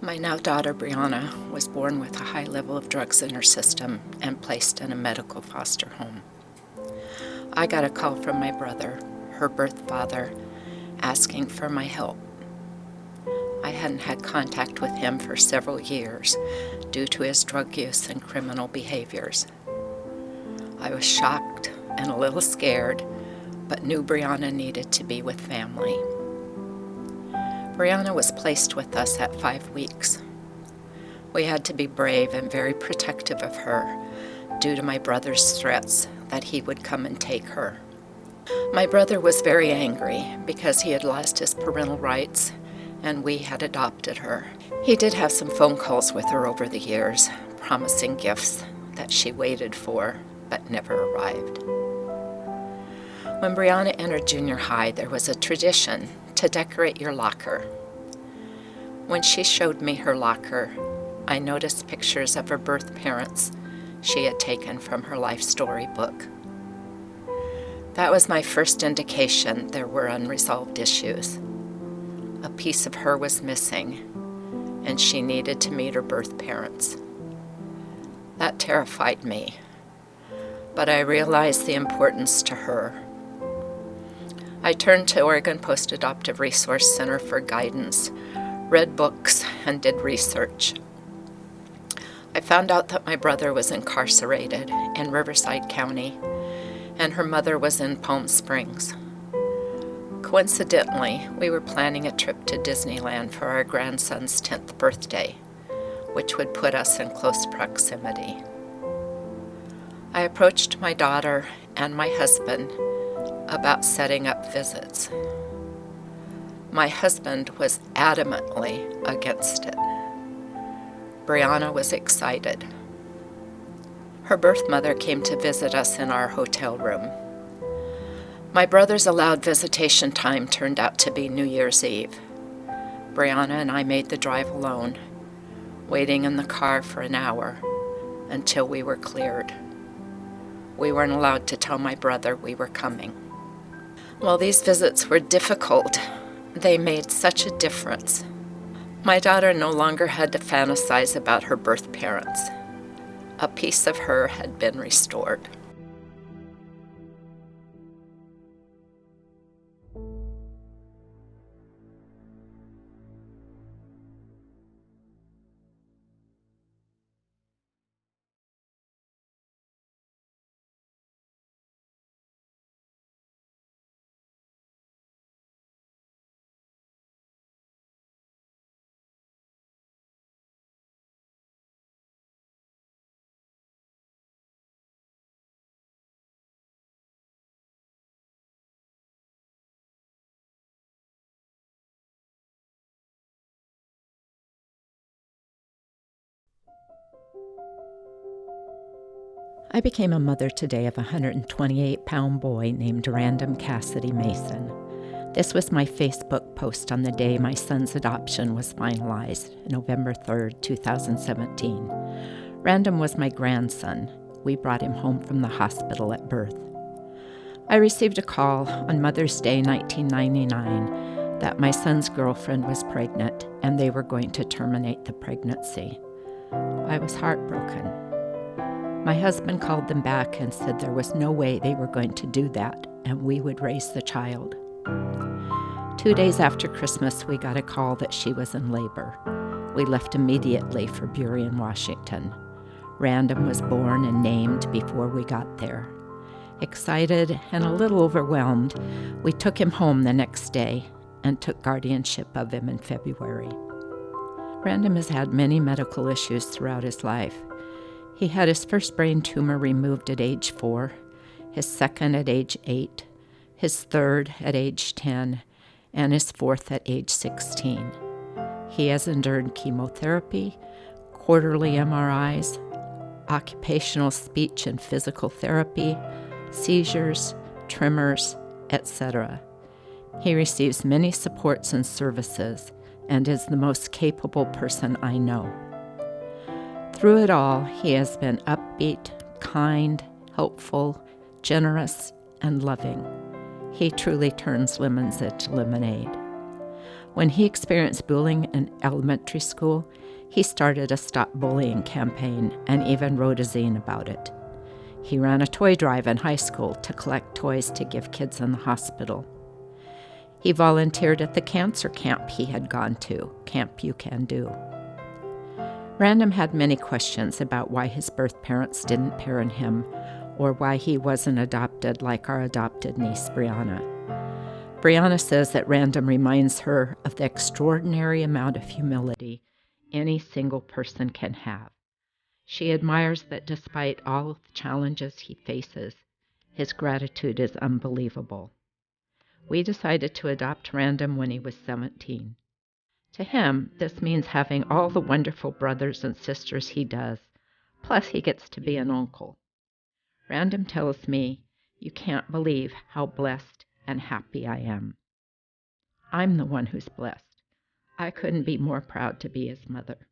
My now daughter, Brianna, was born with a high level of drugs in her system and placed in a medical foster home. I got a call from my brother, her birth father, asking for my help. I hadn't had contact with him for several years due to his drug use and criminal behaviors. I was shocked and a little scared, but knew Brianna needed to be with family. Brianna was placed with us at 5 weeks. We had to be brave and very protective of her due to my brother's threats that he would come and take her. My brother was very angry because he had lost his parental rights and we had adopted her. He did have some phone calls with her over the years, promising gifts that she waited for but never arrived. When Brianna entered junior high, there was a tradition to decorate your locker. When she showed me her locker, I noticed pictures of her birth parents she had taken from her life story book. That was my first indication there were unresolved issues. A piece of her was missing, and she needed to meet her birth parents. That terrified me, but I realized the importance to her. I turned to Oregon Post-Adoptive Resource Center for guidance, read books, and did research. I found out that my brother was incarcerated in Riverside County, and her mother was in Palm Springs. Coincidentally, we were planning a trip to Disneyland for our grandson's 10th birthday, which would put us in close proximity. I approached my daughter and my husband about setting up visits. My husband was adamantly against it. Brianna was excited. Her birth mother came to visit us in our hotel room. My brother's allowed visitation time turned out to be New Year's Eve. Brianna and I made the drive alone, waiting in the car for an hour until we were cleared. We weren't allowed to tell my brother we were coming. While these visits were difficult, they made such a difference. My daughter no longer had to fantasize about her birth parents. A piece of her had been restored. I became a mother today of a 128-pound boy named Random Cassidy Mason. This was my Facebook post on the day my son's adoption was finalized, November 3rd, 2017. Random was my grandson. We brought him home from the hospital at birth. I received a call on Mother's Day 1999 that my son's girlfriend was pregnant and they were going to terminate the pregnancy. I was heartbroken. My husband called them back and said there was no way they were going to do that and we would raise the child. 2 days after Christmas, we got a call that she was in labor. We left immediately for Burien, Washington. Random was born and named before we got there. Excited and a little overwhelmed, we took him home the next day and took guardianship of him in February. Random has had many medical issues throughout his life. He had his first brain tumor removed at age 4, his second at age 8, his third at age 10, and his fourth at age 16. He has endured chemotherapy, quarterly MRIs, occupational speech and physical therapy, seizures, tremors, etc. He receives many supports and services and is the most capable person I know. Through it all, he has been upbeat, kind, helpful, generous, and loving. He truly turns lemons into lemonade. When he experienced bullying in elementary school, he started a Stop Bullying campaign and even wrote a zine about it. He ran a toy drive in high school to collect toys to give kids in the hospital. He volunteered at the cancer camp he had gone to, Camp You Can Do. Random had many questions about why his birth parents didn't parent him, or why he wasn't adopted like our adopted niece, Brianna. Brianna says that Random reminds her of the extraordinary amount of humility any single person can have. She admires that despite all of the challenges he faces, his gratitude is unbelievable. We decided to adopt Random when he was 17. To him, this means having all the wonderful brothers and sisters he does, plus he gets to be an uncle. Random tells me, "You can't believe how blessed and happy I am." I'm the one who's blessed. I couldn't be more proud to be his mother.